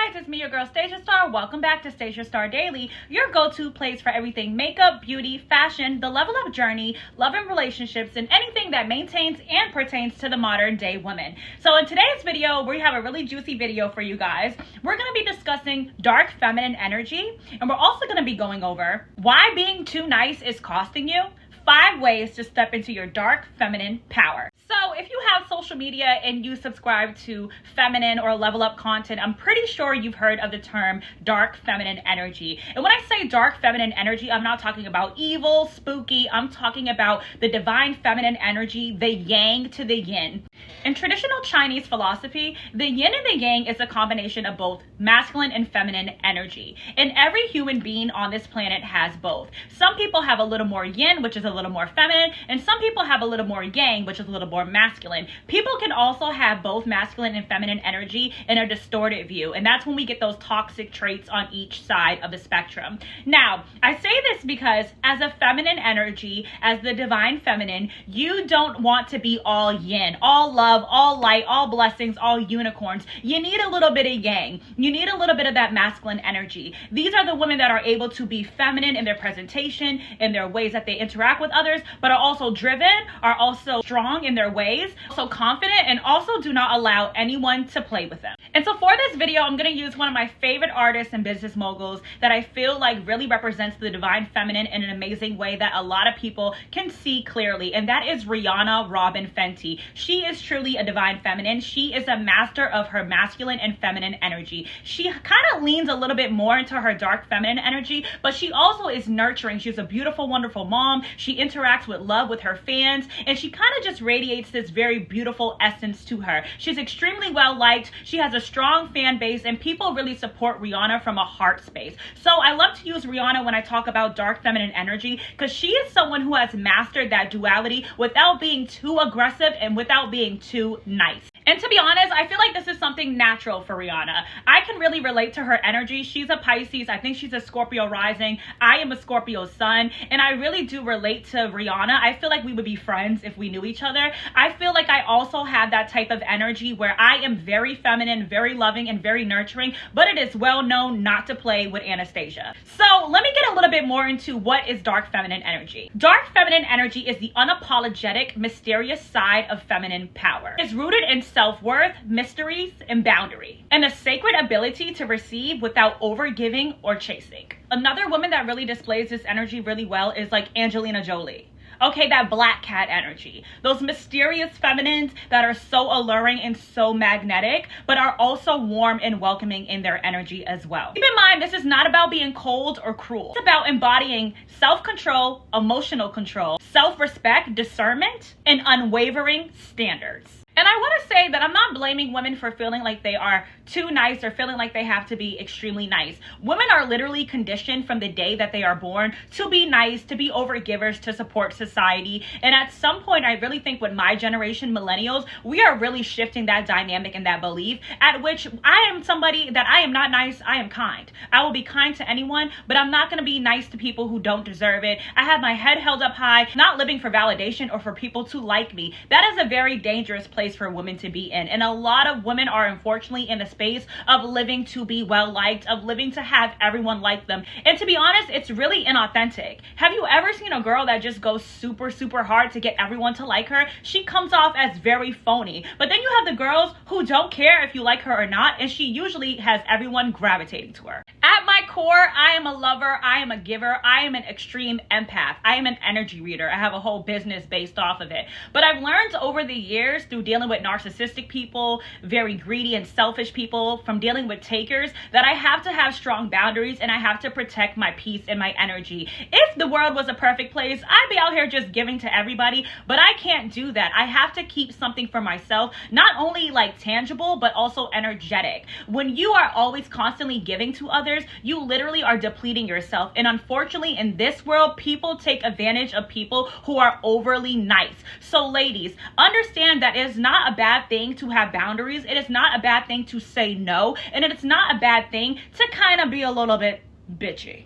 guys, it's me, your girl Stasia Star. Welcome back to Stasia Star Daily, your go-to place for everything makeup, beauty, fashion, the level up journey, love and relationships, and anything that maintains and pertains to the modern day woman. So in today's video, we have a really juicy video for you guys. We're going to be discussing dark feminine energy, and we're also going to be going over why being too nice is costing you, 5 ways to step into your dark feminine power. So if you have social media and you subscribe to feminine or level up content, I'm pretty sure you've heard of the term dark feminine energy. And when I say dark feminine energy, I'm not talking about evil, spooky. I'm talking about the divine feminine energy, the yang to the yin. In traditional Chinese philosophy, the yin and the yang is a combination of both masculine and feminine energy. And every human being on this planet has both. Some people have a little more yin, which is a little more feminine, and some people have a little more yang, which is a little more masculine. People can also have both masculine and feminine energy in a distorted view, and that's when we get those toxic traits on each side of the spectrum. Now, I say this because as a feminine energy, as the divine feminine, you don't want to be all yin, all love, all light, all blessings, all unicorns. You need a little bit of yang. You need a little bit of that masculine energy. These are the women that are able to be feminine in their presentation, in their ways that they interact with others, but are also driven, are also strong in their ways, so confident, and also do not allow anyone to play with them. And so for this video, I'm going to use one of my favorite artists and business moguls that I feel like really represents the divine feminine in an amazing way that a lot of people can see clearly, and that is Rihanna Robin Fenty. She is truly a divine feminine. She is a master of her masculine and feminine energy. She kind of leans a little bit more into her dark feminine energy, but she also is nurturing. She's a beautiful, wonderful mom. She interacts with love with her fans, and she kind of just radiates this very beautiful essence to her. She's extremely well liked. She has a strong fan base, and people really support Rihanna from a heart space. So I love to use Rihanna when I talk about dark feminine energy, because she is someone who has mastered that duality without being too aggressive and without being too nice. And to be honest, I feel like this is something natural for Rihanna. I can really relate to her energy. She's a Pisces. I think she's a Scorpio rising. I am a Scorpio sun, and I really do relate to Rihanna. I feel like we would be friends if we knew each other. I feel like I also have that type of energy where I am very feminine, very loving, and very nurturing, but it is well known not to play with Anastasia. So let me get a little bit more into what is dark feminine energy. Dark feminine energy is the unapologetic, mysterious side of feminine power. It's rooted in self-worth, mysteries, and boundary, and a sacred ability to receive without overgiving or chasing. Another woman that really displays this energy really well is like Angelina Jolie. Okay, that black cat energy. Those mysterious feminines that are so alluring and so magnetic, but are also warm and welcoming in their energy as well. Keep in mind, this is not about being cold or cruel. It's about embodying self-control, emotional control, self-respect, discernment, and unwavering standards. And I want to say that I'm not blaming women for feeling like they are too nice or feeling like they have to be extremely nice. Women are literally conditioned from the day that they are born to be nice, to be overgivers, to support society. And at some point, I really think with my generation, millennials, we are really shifting that dynamic and that belief, at which I am somebody that I am not nice, I am kind. I will be kind to anyone, but I'm not going to be nice to people who don't deserve it. I have my head held up high, not living for validation or for people to like me. That is a very dangerous place for women to be in, and a lot of women are unfortunately in a space of living to be well liked, of living to have everyone like them, and to be honest, it's really inauthentic. Have you ever seen a girl that just goes super hard to get everyone to like her? She comes off as very phony. But then you have the girls who don't care if you like her or not, and she usually has everyone gravitating to her. At my core, I am a lover, I am a giver, I am an extreme empath, I am an energy reader. I have a whole business based off of it. But I've learned over the years through dealing with narcissistic people, very greedy and selfish people, from dealing with takers, that I have to have strong boundaries and I have to protect my peace and my energy. If the world was a perfect place, I'd be out here just giving to everybody, but I can't do that. I have to keep something for myself, not only like tangible, but also energetic. When you are always constantly giving to others, you literally are depleting yourself. And unfortunately, in this world, people take advantage of people who are overly nice. So ladies, understand that it is not a bad thing to have boundaries. It is not a bad thing to say no. And it is not a bad thing to kind of be a little bit bitchy.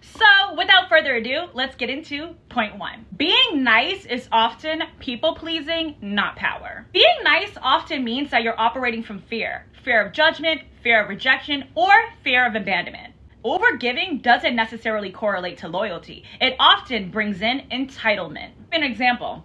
So without further ado, let's get into point 1. Being nice is often people pleasing, not power. Being nice often means that you're operating from fear. fear of judgment, fear of rejection, or fear of abandonment. Overgiving doesn't necessarily correlate to loyalty. It often brings in entitlement. An example.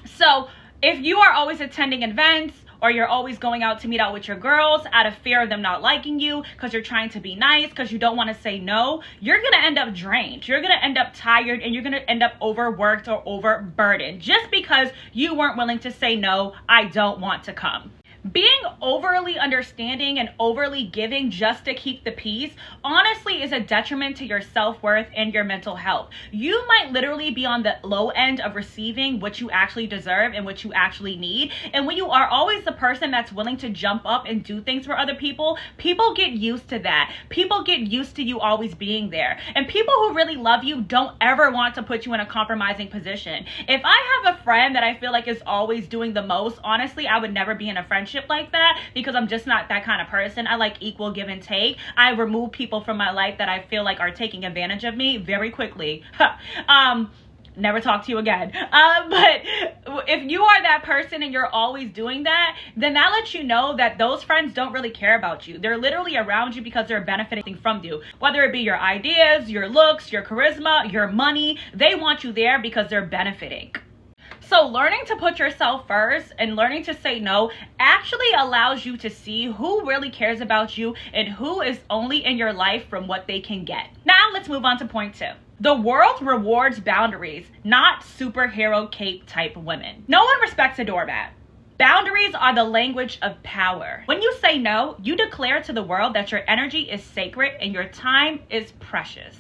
So if you are always attending events, or you're always going out to meet out with your girls out of fear of them not liking you because you're trying to be nice, because you don't want to say no, you're going to end up drained. You're going to end up tired, and you're going to end up overworked or overburdened just because you weren't willing to say no, I don't want to come. Being overly understanding and overly giving just to keep the peace honestly is a detriment to your self-worth and your mental health. You might literally be on the low end of receiving what you actually deserve and what you actually need. And when you are always the person that's willing to jump up and do things for other people, people get used to that. People get used to you always being there. And people who really love you don't ever want to put you in a compromising position. If I have a friend that I feel like is always doing the most, honestly, I would never be in a friendship like that, because I'm just not that kind of person. I like equal give and take. I remove people from my life that I feel like are taking advantage of me very quickly. Never talk to you again. But if you are that person and you're always doing that, then that lets you know that those friends don't really care about you. They're literally around you because they're benefiting from you. Whether it be your ideas, your looks, your charisma, your money, they want you there because they're benefiting. So learning to put yourself first and learning to say no actually allows you to see who really cares about you and who is only in your life from what they can get. Now let's move on to point 2. The world rewards boundaries, not superhero cape type women. No one respects a doormat. Boundaries are the language of power. When you say no, you declare to the world that your energy is sacred and your time is precious.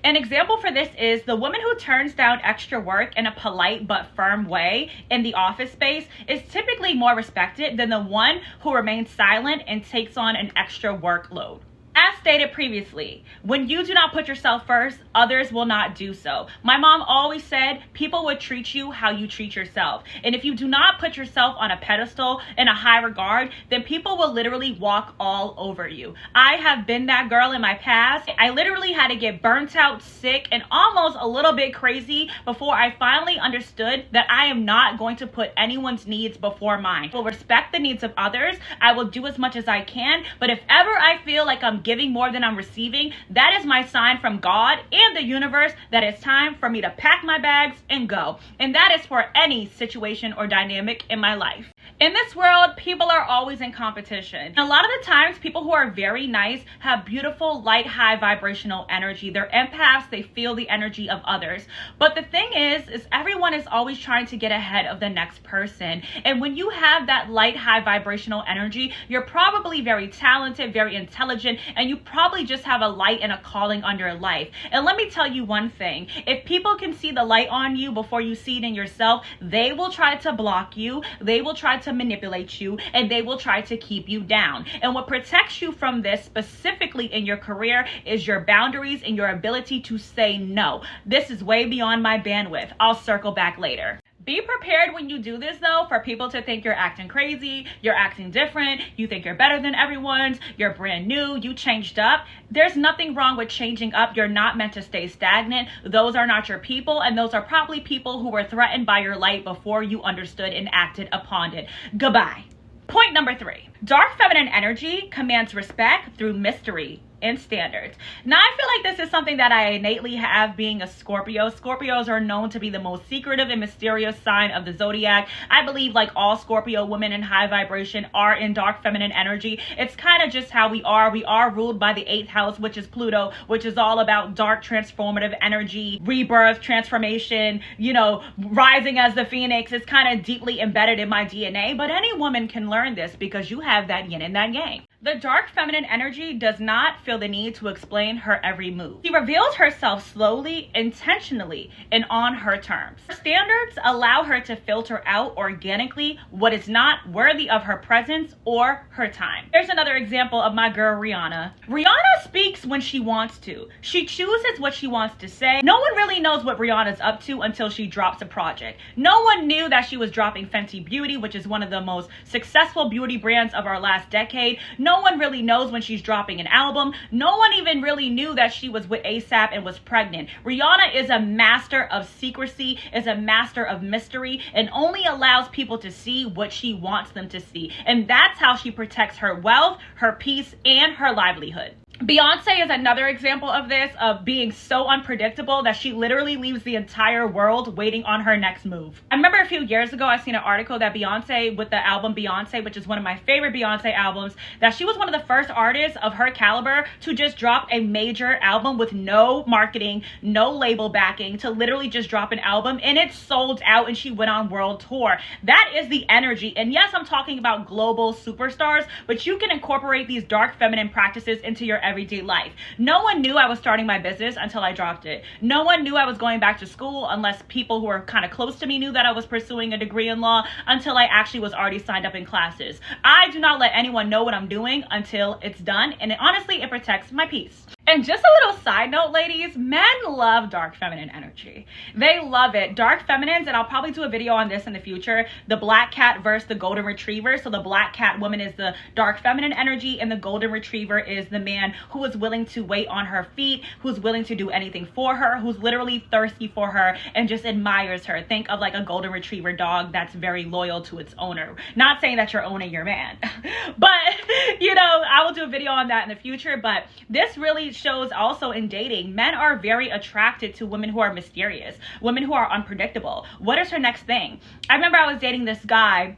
An example for this is the woman who turns down extra work in a polite but firm way in the office space is typically more respected than the one who remains silent and takes on an extra workload. As stated previously, when you do not put yourself first, others will not do so. My mom always said people would treat you how you treat yourself. And if you do not put yourself on a pedestal in a high regard, then people will literally walk all over you. I have been that girl in my past. I literally had to get burnt out, sick, and almost a little bit crazy before I finally understood that I am not going to put anyone's needs before mine. I will respect the needs of others. I will do as much as I can. But if ever I feel like I'm giving more than I'm receiving, that is my sign from God and the universe that it's time for me to pack my bags and go. And that is for any situation or dynamic in my life. In this world, people are always in competition. And a lot of the times, people who are very nice have beautiful, light, high vibrational energy. They're empaths. They feel the energy of others. But the thing is everyone is always trying to get ahead of the next person. And when you have that light, high vibrational energy, you're probably very talented, very intelligent, and you probably just have a light and a calling on your life. And let me tell you one thing. If people can see the light on you before you see it in yourself, they will try to block you. They will try to manipulate you, and they will try to keep you down. And what protects you from this specifically in your career is your boundaries and your ability to say no. This is way beyond my bandwidth. I'll circle back later. Be prepared when you do this, though, for people to think you're acting crazy, you're acting different, you think you're better than everyone's, you're brand new, you changed up. There's nothing wrong with changing up. You're not meant to stay stagnant. Those are not your people, and those are probably people who were threatened by your light before you understood and acted upon it. Goodbye. Point number 3. Dark feminine energy commands respect through mystery and standards. Now, I feel like this is something that I innately have being a Scorpio. Scorpios are known to be the most secretive and mysterious sign of the zodiac. I believe like all Scorpio women in high vibration are in dark feminine energy. It's kind of just how we are. We are ruled by the 8th house, which is Pluto, which is all about dark transformative energy, rebirth, transformation, rising as the phoenix. It's kind of deeply embedded in my DNA, but any woman can learn this because you have that yin and that yang. The dark feminine energy does not feel the need to explain her every move. She reveals herself slowly, intentionally, and on her terms. Her standards allow her to filter out organically what is not worthy of her presence or her time. Here's another example of my girl Rihanna. Rihanna speaks when she wants to. She chooses what she wants to say. No one really knows what Rihanna's up to until she drops a project. No one knew that she was dropping Fenty Beauty, which is one of the most successful beauty brands of our last decade. No one really knows when she's dropping an album. No one even really knew that she was with ASAP and was pregnant. Rihanna is a master of secrecy, is a master of mystery, and only allows people to see what she wants them to see. And that's how she protects her wealth, her peace, and her livelihood. Beyonce is another example of this, of being so unpredictable that she literally leaves the entire world waiting on her next move. I remember a few years ago, I seen an article that Beyonce, with the album Beyonce, which is one of my favorite Beyonce albums, that she was one of the first artists of her caliber to just drop a major album with no marketing, no label backing, to literally just drop an album, and it sold out and she went on world tour. That is the energy. And yes, I'm talking about global superstars, but you can incorporate these dark feminine practices into your everyday life. No one knew I was starting my business until I dropped it. No one knew I was going back to school, unless people who were kind of close to me knew that I was pursuing a degree in law, until I actually was already signed up in classes. I do not let anyone know what I'm doing until it's done, and honestly, it protects my peace. And just a little side note, ladies, men love dark feminine energy. They love it. Dark feminines, and I'll probably do a video on this in the future, the black cat versus the golden retriever. So the black cat woman is the dark feminine energy, and the golden retriever is the man who is willing to wait on her feet, who's willing to do anything for her, who's literally thirsty for her and just admires her. Think of like a golden retriever dog that's very loyal to its owner. Not saying that you're owning your man, but you know, I will do a video on that in the future. But this really shows also in dating, men are very attracted to women who are mysterious, women who are unpredictable. What is her next thing? I remember I was dating this guy,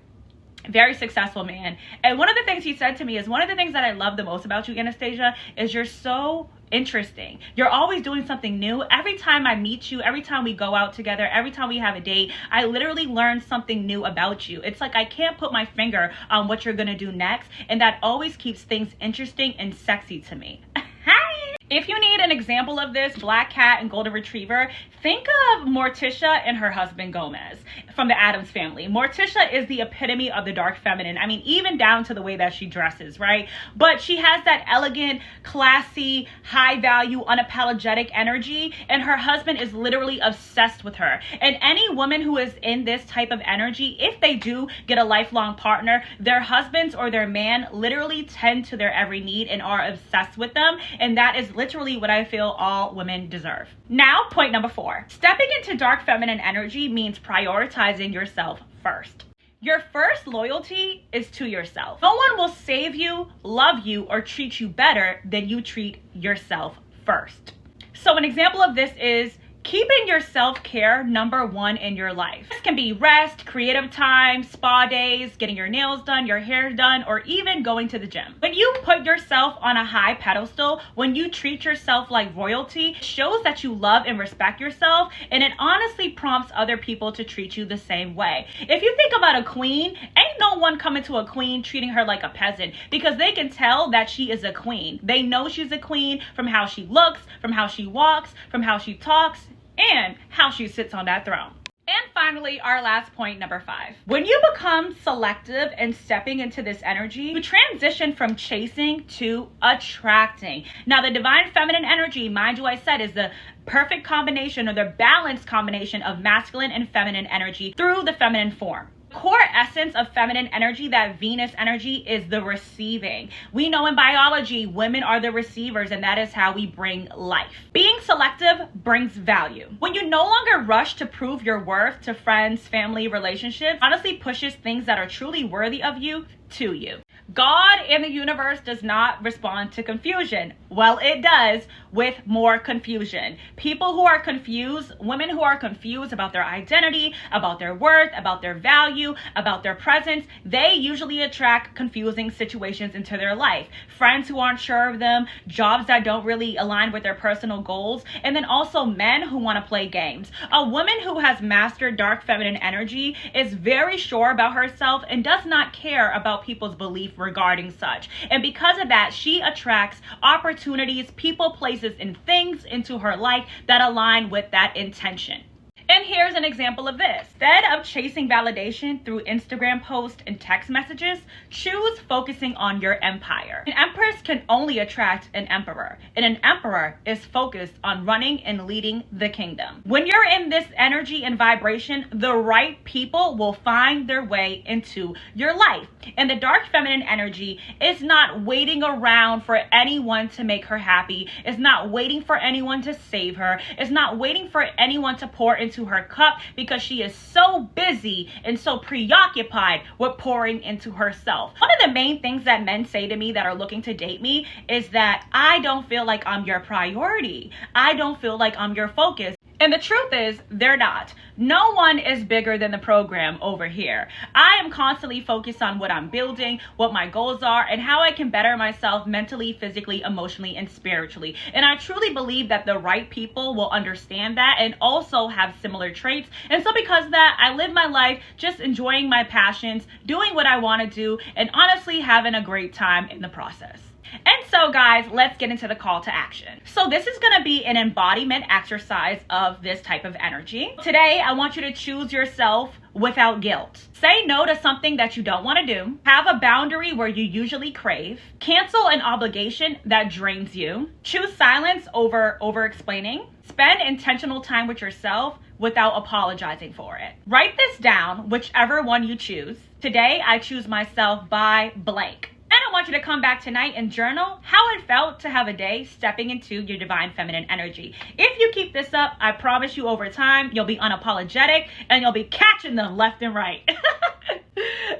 very successful man, and one of the things he said to me is, one of the things that I love the most about you, Anastasia, is you're so interesting. You're always doing something new. Every time I meet you, every time we go out together, every time we have a date, I literally learn something new about you. It's like I can't put my finger on what you're gonna do next, and that always keeps things interesting and sexy to me. Hi! If you need an example of this, black cat and golden retriever, think of Morticia and her husband Gomez from the Addams Family. Morticia is the epitome of the dark feminine. I mean, even down to the way that she dresses, right? But she has that elegant, classy, high value, unapologetic energy, and her husband is literally obsessed with her. And any woman who is in this type of energy, if they do get a lifelong partner, their husbands or their man literally tend to their every need and are obsessed with them. And that is literally what I feel all women deserve. Now, point number 4. Stepping into dark feminine energy means prioritizing yourself first. Your first loyalty is to yourself. No one will save you, love you, or treat you better than you treat yourself first. So an example of this is keeping your self-care number 1 in your life. This can be rest, creative time, spa days, getting your nails done, your hair done, or even going to the gym. When you put yourself on a high pedestal, when you treat yourself like royalty, it shows that you love and respect yourself, and it honestly prompts other people to treat you the same way. If you think about a queen, ain't no one coming to a queen treating her like a peasant, because they can tell that she is a queen. They know she's a queen from how she looks, from how she walks, from how she talks, and how she sits on that throne. And finally, our last point, number 5. When you become selective and stepping into this energy, you transition from chasing to attracting. Now, the divine feminine energy, mind you, I said, is the perfect combination, or the balanced combination of masculine and feminine energy through the feminine form. Core essence of feminine energy, that Venus energy, is the receiving. We know in biology, women are the receivers, and that is how we bring life. Being selective brings value. When you no longer rush to prove your worth to friends, family, relationships, honestly pushes things that are truly worthy of you to you. God in the universe does not respond to confusion. Well, it does, with more confusion. People who are confused, women who are confused about their identity, about their worth, about their value, about their presence, they usually attract confusing situations into their life. Friends who aren't sure of them, jobs that don't really align with their personal goals, and then also men who want to play games. A woman who has mastered dark feminine energy is very sure about herself and does not care about people's belief regarding such. And because of that, she attracts opportunities, people, places, and things into her life that align with that intention. And here's an example of this. Instead of chasing validation through Instagram posts and text messages, choose focusing on your empire. An empress can only attract an emperor, and an emperor is focused on running and leading the kingdom. When you're in this energy and vibration, the right people will find their way into your life. And the dark feminine energy is not waiting around for anyone to make her happy, is not waiting for anyone to save her, is not waiting for anyone to pour into her cup, because she is so busy and so preoccupied with pouring into herself. One of the main things that men say to me that are looking to date me is that I don't feel like I'm your priority. I don't feel like I'm your focus. And the truth is, they're not. No one is bigger than the program over here. I am constantly focused on what I'm building, what my goals are, and how I can better myself mentally, physically, emotionally, and spiritually. And I truly believe that the right people will understand that and also have similar traits. And so because of that, I live my life just enjoying my passions, doing what I want to do, and honestly having a great time in the process. And so guys, let's get into the call to action. So this is going to be an embodiment exercise of this type of energy. Today, I want you to choose yourself without guilt. Say no to something that you don't want to do. Have a boundary where you usually crave. Cancel an obligation that drains you. Choose silence over explaining. Spend intentional time with yourself without apologizing for it. Write this down, whichever one you choose. Today, I choose myself by blank. And I want you to come back tonight and journal how it felt to have a day stepping into your divine feminine energy. If you keep this up, I promise you over time, you'll be unapologetic and you'll be catching them left and right.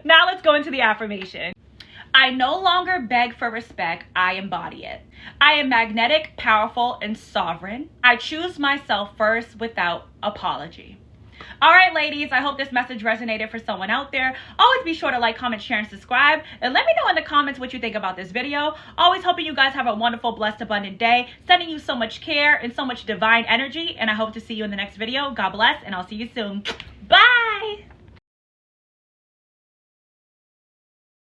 Now let's go into the affirmation. I no longer beg for respect, I embody it. I am magnetic, powerful, and sovereign. I choose myself first without apology. All right, ladies, I hope this message resonated for someone out there. Always be sure to like, comment, share, and subscribe. And let me know in the comments what you think about this video. Always hoping you guys have a wonderful, blessed, abundant day. Sending you so much care and so much divine energy. And I hope to see you in the next video. God bless, and I'll see you soon. Bye.